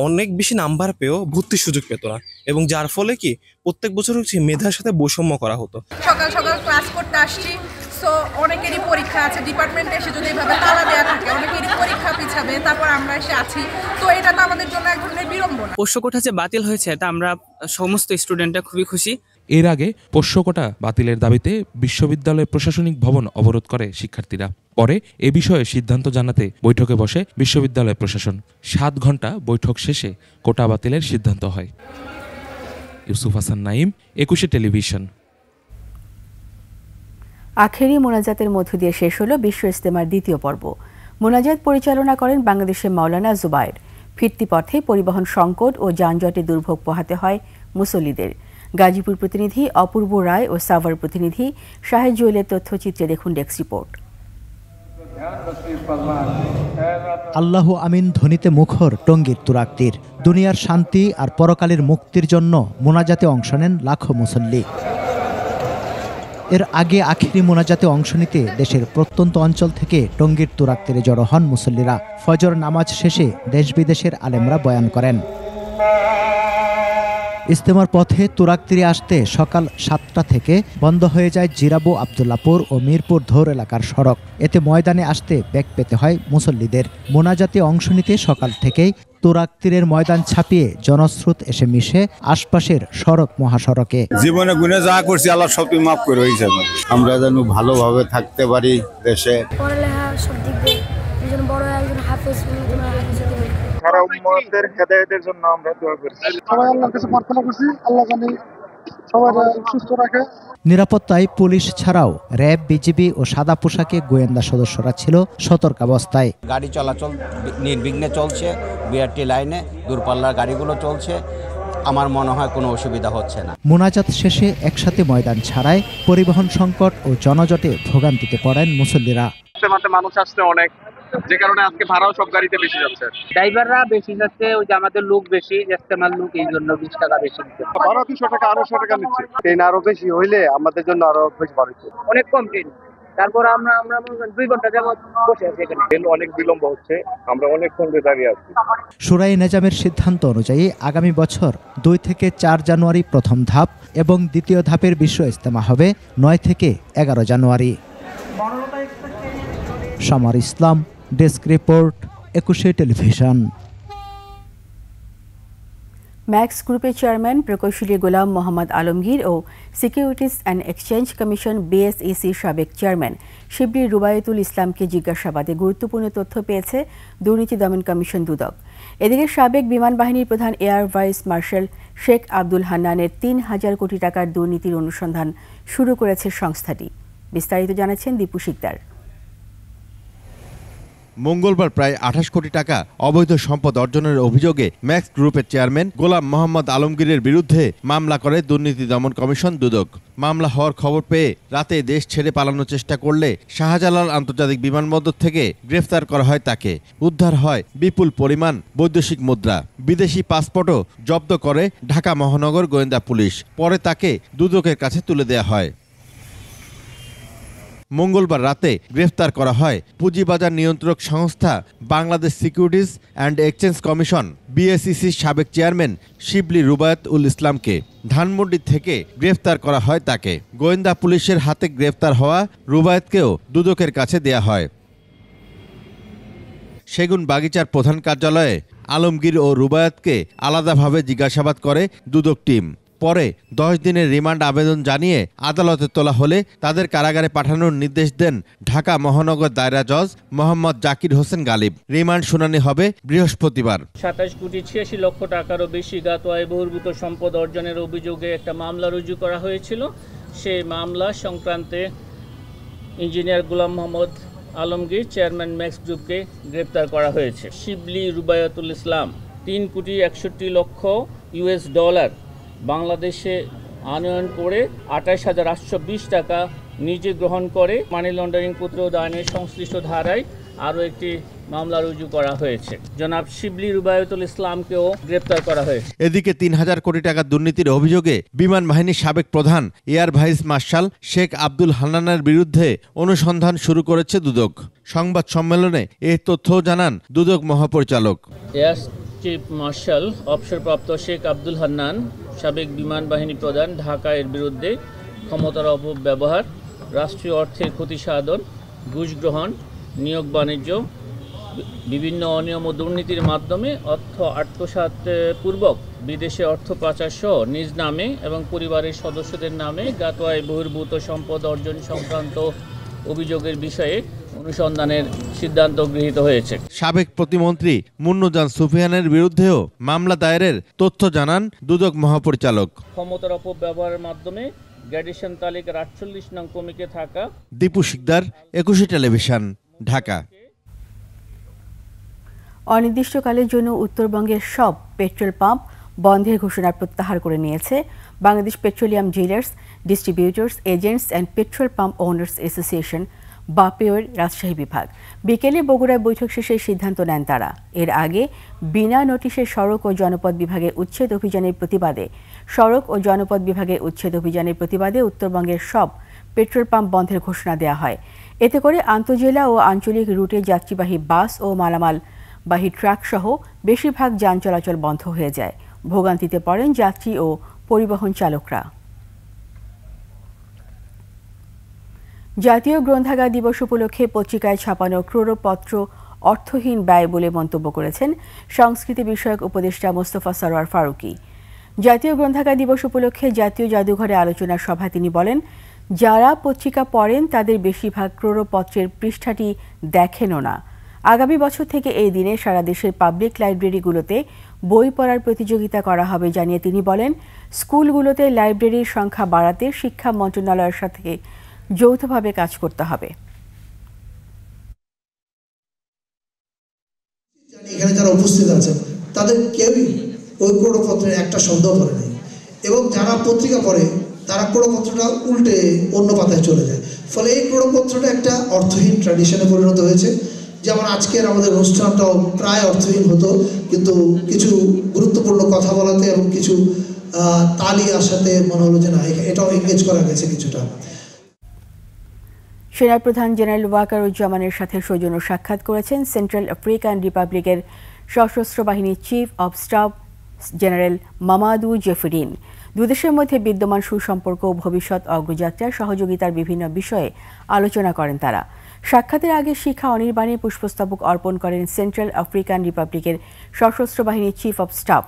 অনেক বেশি নাম্বার পেয়েও ভর্তির সুযোগ পেত না, এবং যার ফলে কি প্রত্যেক বছর হচ্ছে মেধার সাথে বৈষম্য করা হতো। সকাল সকাল ক্লাস করতে আসছি, সো অনেকেরই পরীক্ষা আছে, ডিপার্টমেন্টে এসে যদি এভাবে তালা দেওয়া থাকে অনেকেরই পরীক্ষা পিছাবে, তারপর আমরা এসে আছি, তো এটা তো আমাদের জন্য এক ধরনের বিড়ম্বনা। পোষ্য কোটা যে বাতিল হয়েছে তা আমরা সমস্ত স্টুডেন্টরা খুবই খুশি। এর আগে পোষ্য কোটা বাতিলের দাবিতে বিশ্ববিদ্যালয় প্রশাসনিক ভবন অবরোধ করে শিক্ষার্থীরা। পরে এ বিষয়ে সিদ্ধান্ত জানাতে বৈঠকে বসে বিশ্ববিদ্যালয় প্রশাসন। 7 ঘন্টা বৈঠক শেষে কোটা বাতিলের সিদ্ধান্ত হয়। ইউসুফ হাসান নাইম, 21 টেলিভিশন। আখেরি মোনাজাতের মধ্য দিয়ে শেষ হলো বিশ্ব ইজতেমার দ্বিতীয় পর্ব। মোনাজাত পরিচালনা করেন বাংলাদেশের মাওলানা জুবায়ের। ফিরতি পথে পরিবহন সংকট ও যানজটে দুর্ভোগ পোহাতে হয় মুসল্লিদের। গাজীপুর প্রতিনিধি অপূর্ব রায় ও সাভার প্রতিনিধি শাহেদ জুয়েলের তথ্যচিত্রে দেখুন ডেস্ক রিপোর্ট। আল্লাহু আমিন ধ্বনিতে মুখর টঙ্গীর তুরাগতীর। দুনিয়ার শান্তি আর পরকালের মুক্তির জন্য মোনাজাতে অংশ নেন লাখো মুসল্লি। এর আগে আখেরি মোনাজাতে অংশ নিতে দেশের প্রত্যন্ত অঞ্চল থেকে টঙ্গীর তুরাগতীরে জড়ো হন মুসল্লিরা। ফজর নামাজ শেষে দেশ বিদেশের আলেমরা বয়ান করেন। ইজতেমার পথে তুরাগতীরে আসতে সকাল 7টা থেকে বন্ধ হয়ে যায় জিরাবো, আব্দুল্লাপুর ও মিরপুর ধৌর এলাকার সড়ক। এতে ময়দানে আসতে বেগ পেতে হয় মুসল্লিদের। মোনাজাতে অংশ নিতে সকাল থেকেই তুরাগতীরের ময়দান ছাপিয়ে জনস্রোত এসে মিশে আশপাশের সড়ক মহাসড়কে। জীবনে গুণে যা করছি আল্লাহ সব মাফ করে হয়েছে, আমরা যেন ভালোভাবে থাকতে পারি দেশে। পড়ালেখা সব দিক দিয়ে একজন বড় একজন হাফেজ, সারা উম্মতের হেদায়েতের জন্য আমরা দোয়া করছি। সবাই আল্লাহর কাছে প্রার্থনা করছি, আল্লাহ জানি সবাইকে সুস্থ রাখে। নিরাপত্তায় পুলিশ ছাড়াও র্যাব, বিজিবি ও সাদা পোশাকে গোয়েন্দা সদস্যরা ছিল সতর্কাবস্থায়। গাড়ি চলাচল নির্বিঘ্নে চলছে, বিআরটি লাইনে দূরপাল্লার গাড়িগুলো চলছে। আমার মনে হয় কোনো অসুবিধা হচ্ছে না। মোনাজাত শেষে একসাথে ময়দান ছাড়ায় পরিবহন সংকট ও জনজটে ভোগান্তিতে পড়েন মুসল্লিরা। মানুষ আসছে অনেক, যে কারণে আজকে ভাড়াও সব গাড়িতে বেশি যাচ্ছে। ড্রাইভাররা বেশি যাচ্ছে, ওই যে আমাদের লোক বেশি, ইজতেমার লোক, এই জন্য 20 টাকা বেশি দিচ্ছে। ভাড়া 200 টাকা, 250 টাকা নিচ্ছে। ট্রেন আরো বেশি হইলে আমাদের জন্য আরো বেশি বাড়ছে। অনেক কম ট্রেন, তারপর আমরা 2 ঘন্টা যাবত বসে আছি এখানে। ট্রেন অনেক বিলম্ব হচ্ছে, আমরা অনেকক্ষণ ধরে দাঁড়িয়ে আছি। শুরাই নেজামের সিদ্ধান্ত অনুযায়ী আগামী বছর 2 থেকে 4 জানুয়ারি প্রথম ধাপ এবং দ্বিতীয় ধাপের বিশ্ব ইজতেমা হবে 9 থেকে 11 জানুয়ারি। সামার ইসলাম, ডেস্ক রিপোর্ট, 21 টেলিভিশন। ম্যাক্স গ্রুপের চেয়ারম্যান প্রকৌশলী গোলাম মোহাম্মদ আলমগীর ও সিকিউরিটিজ অ্যান্ড এক্সচেঞ্জ কমিশন বিএসইসির সাবেক চেয়ারম্যান শিবলি রুবায়েতুল ইসলামকে জিজ্ঞাসাবাদে গুরুত্বপূর্ণ তথ্য পেয়েছে দুর্নীতি দমন কমিশন দুদক। এদিকে সাবেক বিমান বাহিনীর প্রধান air vice marshal Sheikh Abdul হান্নানের 3,000 কোটি টাকার দুর্নীতির অনুসন্ধান শুরু করেছে সংস্থাটি। বিস্তারিত জানাচ্ছেন দীপু শিকদার। মঙ্গলবার প্রায় 28 কোটি টাকা অবৈধ সম্পদ অর্জনের অভিযোগে ম্যাক্স গ্রুপের চেয়ারম্যান গোলাম মোহাম্মদ আলমগীরের বিরুদ্ধে মামলা করে দুর্নীতি দমন কমিশন দুদক। মামলা হওয়ার খবর পেয়ে রাতে দেশ ছেড়ে পালানোর চেষ্টা করলে শাহজালাল আন্তর্জাতিক বিমানবন্দর থেকে গ্রেফতার করা হয় তাকে। উদ্ধার হয় বিপুল পরিমাণ বৈদেশিক মুদ্রা, বিদেশি পাসপোর্টও জব্দ করে ঢাকা মহানগর গোয়েন্দা পুলিশ। পরে তাকে দুদকের কাছে তুলে দেওয়া হয়। মঙ্গলবার রাতে গ্রেফতার করা হয় পুঁজিবাজার নিয়ন্ত্রক সংস্থা Bangladesh securities and exchange commission বিএসইসির সাবেক চেয়ারম্যান শিবলি রুবায়েতুল ইসলামকে। ধানমন্ডি থেকে গ্রেফতার করা হয় তাকে। গোয়েন্দা পুলিশের হাতে গ্রেফতার হওয়া রুবায়েতকেও দুদকের কাছে দেয়া হয়। সেগুন বাগিচার প্রধান কার্যালয়ে আলমগীর ও রুবায়েতকে আলাদাভাবে জিজ্ঞাসাবাদ করে দুদক টিম। পরে 10 দিনের রিমান্ড আবেদন জানিয়ে আদালতে তোলা হলে তাদের কারাগারে পাঠানোর নির্দেশ দেন ঢাকা মহানগর দায়রা জজ মোহাম্মদ জাকির হোসেন গালিব। রিমান্ড শুনানি হবে বৃহস্পতিবার। 27 কোটি 86 লক্ষ টাকারও বেশি গাত আয় বহির্ভূত সম্পদ অর্জনের অভিযোগে একটা মামলা রুজু করা হয়েছিল। সেই মামলা সংক্রান্তে ইঞ্জিনিয়ার গোলাম মোহাম্মদ আলমগীর চেয়ারম্যান ম্যাক্স গ্রুপকে গ্রেপ্তার করা হয়েছে। শিবলি রুবায়েতুল ইসলাম 3 কোটি 61 লক্ষ US ডলার বাংলাদেশে আনয়ন করে 28,820 টাকা নিজে গ্রহণ করে মানি লন্ডারিং প্রতিরোধ আইনের সংশ্লিষ্ট ধারায় আরও একটি মামলা রুজু করা হয়েছে। জনাব শিবলি রুবায়তুল ইসলামকেও গ্রেপ্তার করা হয়েছে। এদিকে ৩,০০০ কোটি টাকা দুর্নীতির অভিযোগে বিমান বাহিনীর সাবেক প্রধান air vice marshal Sheikh Abdul হান্নানের বিরুদ্ধে অনুসন্ধান শুরু করেছে দুদক। সংবাদ সম্মেলনে এই তথ্যও জানান দুদক মহাপরিচালক। এয়ার চিফ মার্শাল অবসরপ্রাপ্ত শেখ আব্দুল হান্নান সাবেক বিমান বাহিনী প্রধান ঢাকা এর বিরুদ্ধে ক্ষমতার অপব্যবহার, রাষ্ট্রীয় অর্থের ক্ষতি সাধন, ঘুষ গ্রহণ, নিয়োগ বাণিজ্য, বিভিন্ন অনিয়ম ও দুর্নীতির মাধ্যমে অর্থ আত্মসাৎ পূর্বক বিদেশে অর্থ পাচার সহ নিজ নামে এবং পরিবারের সদস্যদের নামে গাতোয়ায় বহির্ভূত সম্পদ অর্জন সংক্রান্ত অভিযোগের বিষয়ে অনুসন্ধানের সিদ্ধান্ত গৃহীত হয়েছে। সাবেক প্রতিমন্ত্রী মুন্নুজান সুফিয়ানের বিরুদ্ধেও মামলা দায়েরের তথ্য জানান দুদক মহাপরিচালক। ক্ষমতার অপব্যবহারের মাধ্যমে গ্র্যাডুয়েশন তালিকার ৪৮ নং কমিকে থাকা। দীপু শিকদার, ২১ টেলিভিশন, ঢাকা। অনির্দিষ্টকালের জন্য উত্তরবঙ্গের সব পেট্রোল পাম্প বন্ধের ঘোষণা প্রত্যাহার করে নিয়েছে Bangladesh petroleum dealers, distributors, agents and petrol pump owners association বাপেওর রাজশাহী বিভাগ। বিকেলে বগুড়ায় বৈঠক শেষে সিদ্ধান্ত নেন তারা। এর আগে বিনা নোটিশে সড়ক ও জনপদ বিভাগের উচ্ছেদ অভিযানের প্রতিবাদে উত্তরবঙ্গের সব পেট্রোল পাম্প বন্ধের ঘোষণা দেওয়া হয়। এতে করে আন্তঃজেলা ও আঞ্চলিক রুটে যাত্রীবাহী বাস ও মালামালবাহী ট্রাক সহ বেশিরভাগ যান চলাচল বন্ধ হয়ে যায়। ভোগান্তিতে পড়েন যাত্রী ও পরিবহন চালকরা। জাতীয় গ্রন্থাগার দিবস উপলক্ষে পত্রিকায় ছাপানো ক্রোড়পত্র অর্থহীন ব্যয় বলে মন্তব্য করেছেন সংস্কৃতি বিষয়ক উপদেষ্টা মোস্তফা সরোয়ার ফারুকী। জাতীয় গ্রন্থাগার দিবস উপলক্ষে জাতীয় জাদুঘরে আলোচনা সভায় তিনি বলেন, যারা পত্রিকা পড়েন তাদের বেশিরভাগ ক্রোড়পত্রের পৃষ্ঠাটি দেখেনও না। আগামী বছর থেকে এই দিনে সারা দেশের পাবলিক লাইব্রেরিগুলোতে বই পড়ার প্রতিযোগিতা করা হবে জানিয়ে তিনি বলেন, স্কুলগুলোতে লাইব্রেরির সংখ্যা বাড়াতে শিক্ষা মন্ত্রণালয়ের সাথে যৌথভাবে কাজ করতে হবে। এখানে যারা উপস্থিত আছেন তাদের কেউই ওই ক্রোড়পত্রের একটা শব্দ পড়ে নাই, এবং যারা পত্রিকা পড়ে তারা ক্রোড়পত্রটা উল্টে অন্য পাতায় চলে যায়। ফলে এই ক্রোড়পত্রটা একটা অর্থহীন ট্র্যাডিশনে পরিণত হয়েছে। যেমন আজকের আমাদের অনুষ্ঠানটাও প্রায় অর্থহীন হতো, কিন্তু কিছু গুরুত্বপূর্ণ কথা বলাতে এবং কিছু তালি আসাতে মনে হলো যে না, এটাও এনগেজ করা গেছে কিছুটা। সেনাপ্রধান জেনারেল ওয়াকারুজ্জামানের সাথে সৌজন্য সাক্ষাৎ করেছেন সেন্ট্রাল আফ্রিকান রিপাবলিকের সশস্ত্র বাহিনীর চিফ অব স্টাফ জেনারেল মামাদু জেফরিন। দুদেশের মধ্যে বিদ্যমান সুসম্পর্ক ও ভবিষ্যৎ অগ্রযাত্রার সহযোগিতার বিভিন্ন বিষয়ে আলোচনা করেন তারা। সাক্ষাতের আগে শিখা অনির্বাণে পুষ্পস্তবক অর্পণ করেন সেন্ট্রাল আফ্রিকান রিপাবলিকের সশস্ত্র বাহিনীর চিফ অব স্টাফ।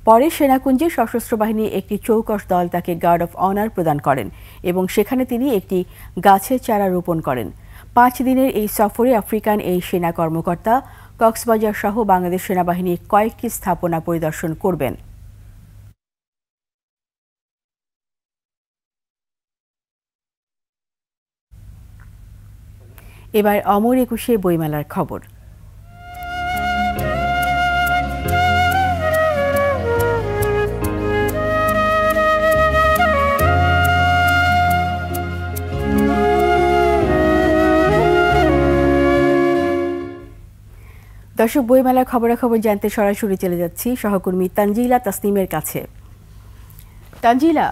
পরে সেনাকুঞ্জে সশস্ত্র বাহিনীর একটি চৌকস দল তাকে গার্ড অফ অনার প্রদান করেন এবং সেখানে তিনি একটি গাছের চারা রোপণ করেন। 5 দিনের এই সফরে আফ্রিকান এই সেনা কর্মকর্তা কক্সবাজার সহ বাংলাদেশ সেনাবাহিনীর কয়েকটি স্থাপনা পরিদর্শন করবেন। এবার অমর একুশে বইমেলার খবর। দর্শক, বইমেলার খবরাখবর জানতে সরাসরি চলে যাচ্ছি সহকর্মী তানজিলা তাসনিমের কাছে। তানজিলা,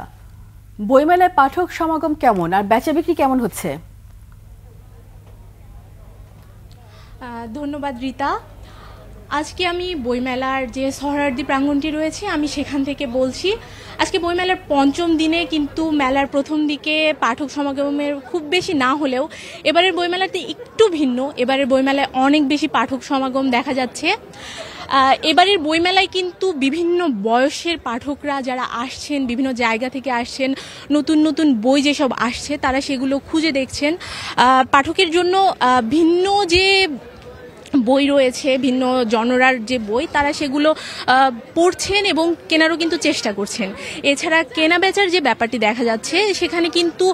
বইমেলায় পাঠক সমাগম কেমন আর বেচাবিক্রি কেমন হচ্ছে? ধন্যবাদ রিতা। আজকে আমি বইমেলার যে সোহরাওয়ার্দী প্রাঙ্গণটি রয়েছে আমি সেখান থেকে বলছি। আজকে বইমেলার 5ম দিনে কিন্তু মেলার প্রথম দিকে পাঠক সমাগমের খুব বেশি না হলেও এবারের বইমেলাতে একটু ভিন্ন। এবারের বইমেলায় অনেক বেশি পাঠক সমাগম দেখা যাচ্ছে। এবারের বইমেলায় কিন্তু বিভিন্ন বয়সের পাঠকরা যারা আসছেন, বিভিন্ন জায়গা থেকে আসছেন, নতুন নতুন বই যেসব আসছে তারা সেগুলো খুঁজে দেখছেন। পাঠকের জন্য ভিন্ন যে বই রয়েছে, ভিন্ন জনরার যে বই, তারা সেগুলো পড়ছেন এবং কেনারও কিন্তু চেষ্টা করছেন। এছাড়া কেনা বেচার যে ব্যাপারটি দেখা যাচ্ছে, সেখানে কিন্তু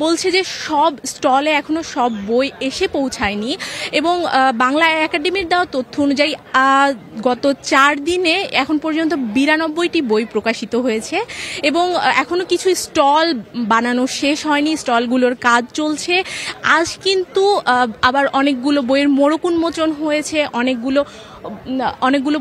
বলছে যে সব স্টলে এখনো সব বই এসে পৌঁছায়নি এবং বাংলা একাডেমির দেওয়া তথ্য অনুযায়ী গত 4 দিনে এখন পর্যন্ত 92টি বই প্রকাশিত হয়েছে এবং এখনো কিছু স্টল বানানো শেষ হয়নি, স্টলগুলোর কাজ চলছে। আজ কিন্তু আবার অনেকগুলো বইয়ের মোড়ক উন্মোচন হয়েছে, অনেকগুলো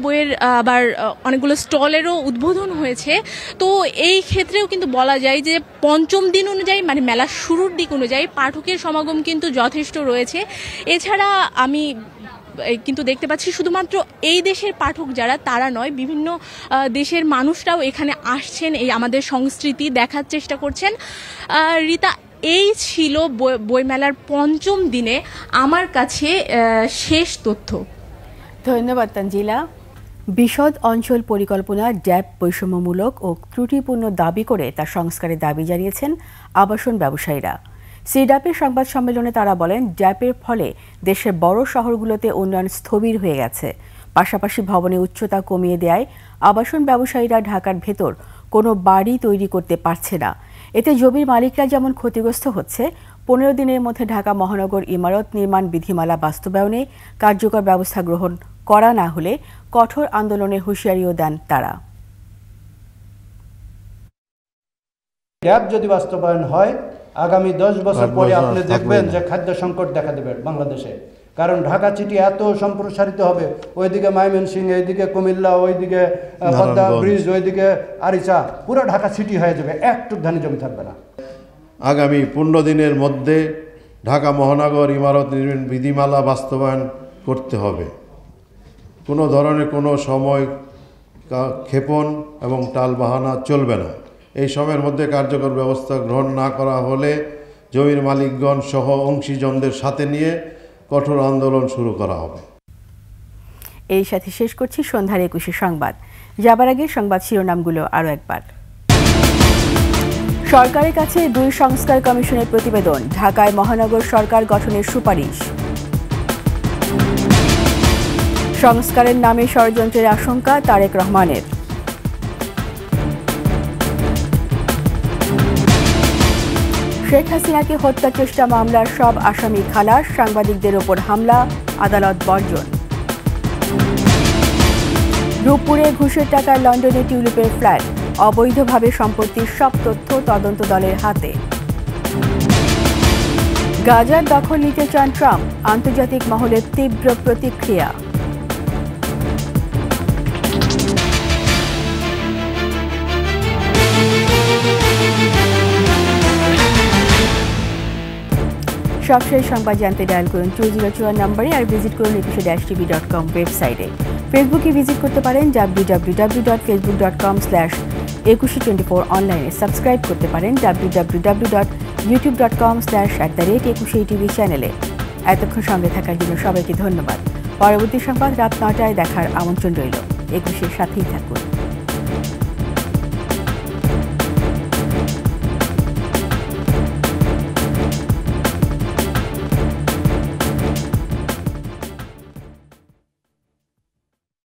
বইয়ের আবার অনেকগুলো স্টলেরও উদ্বোধন হয়েছে। তো এই ক্ষেত্রেও কিন্তু বলা যায় যে পঞ্চম দিন অনুযায়ী, মানে মেলার শুরুর দিক অনুযায়ী পাঠকের সমাগম কিন্তু যথেষ্ট রয়েছে। এছাড়া আমি কিন্তু দেখতে পাচ্ছি শুধুমাত্র এই দেশের পাঠক যারা, তারা নয়, বিভিন্ন দেশের মানুষরাও এখানে আসছেন, এই আমাদের সংস্কৃতি দেখার চেষ্টা করছেন। রীতা, এই ছিল বইমেলার পঞ্চম দিনে আমার কাছে শেষ তথ্য। ধন্যবাদ তানজিলা। বিশদ অঞ্চল পরিকল্পনা ড্যাব বৈষম্যমূলক ও ত্রুটিপূর্ণ দাবি করে তার সংস্কারের দাবি জানিয়েছেন আবাসন ব্যবসায়ীরা। সিডাপের সংবাদ সম্মেলনে তারা বলেন, ড্যাপের ফলে দেশের বড় শহরগুলোতে উন্নয়ন স্থবির হয়ে গেছে। পাশাপাশি ভবনের উচ্চতা কমিয়ে দেয় আবাসন ব্যবসায়ীরা ঢাকার ভেতর কোনো বাড়ি তৈরি করতে পারছে না। এতে জমির মালিকরা যেমন ক্ষতিগ্রস্ত হচ্ছে, 15 দিনের মধ্যে ঢাকা মহানগর ইমারত নির্মাণ বিধিমালা বাস্তবায়নে কার্যকর ব্যবস্থা গ্রহণ করা না হলে কঠোর আন্দোলনের হুঁশিয়ারিও দেন তারা। ড্যাব যদি বাস্তবায়ন হয়, আগামী 10 বছর পরে আপনি দেখবেন যে খাদ্য সংকট দেখা দেবে বাংলাদেশে। কারণ ঢাকা সিটি এত সম্প্রসারিত হবে, ওইদিকে ময়মনসিংহ, এইদিকে কুমিল্লা, ওইদিকে পদ্মা ব্রিজ, ওইদিকে আরিচা, পুরো ঢাকা সিটি হয়ে যাবে, একটু ধানি জমি থাকবে না। আগামী 15 দিনের মধ্যে ঢাকা মহানগর ইমারত নির্মাণ বিধিমালা বাস্তবায়ন করতে হবে। কোনো ধরনের কোনো সময় ক্ষেপণ এবং টালবাহানা চলবে না। এই সময়ের মধ্যে কার্যকর ব্যবস্থা গ্রহণ না করা হলে জমির মালিকগণ সহ অংশীজনদের সাথে নিয়ে কঠোর আন্দোলন শুরু করা হবে। এই সাথে শেষ করছি সন্ধ্যার 21 সংবাদ। যাবার আগে সংবাদ শিরোনামগুলো আরও একবার। সরকারের কাছে 2 সংস্কার কমিশনের প্রতিবেদন, ঢাকায় মহানগর সরকার গঠনের সুপারিশ। সংস্কারের নামে ষড়যন্ত্রের আশঙ্কা তারেক রহমানের। শেখ হাসিনাকে হত্যা চেষ্টা মামলার সব আসামি খালাস, সাংবাদিকদের ওপর হামলা, আদালত বর্জন। রূপপুরে ঘুষের টাকায় লন্ডনে টিউলিপের ফ্ল্যাট, অবৈধভাবে সম্পত্তির সব তথ্য তদন্ত দলের হাতে। গাজার দখল নিতে চান ট্রাম্প, আন্তর্জাতিক মহলের তীব্র প্রতিক্রিয়া। সবশেষ সংবাদ জানতে ডায়াল করুন 2054 নম্বরে, আর ভিজিট করুন ekushe-tv.com ওয়েবসাইটে। ফেসবুকে ভিজিট করতে পারেন www.facebook.com/ekushe24, অনলাইনে সাবস্ক্রাইব করতে পারেন www.youtube.com/@ekushe-tv চ্যানেলে। এতক্ষণ সঙ্গে থাকার জন্য সবাইকে ধন্যবাদ। পরবর্তী সংবাদ রাত 9টায় দেখার আমন্ত্রণ রইল। একুশের সাথেই থাকুন।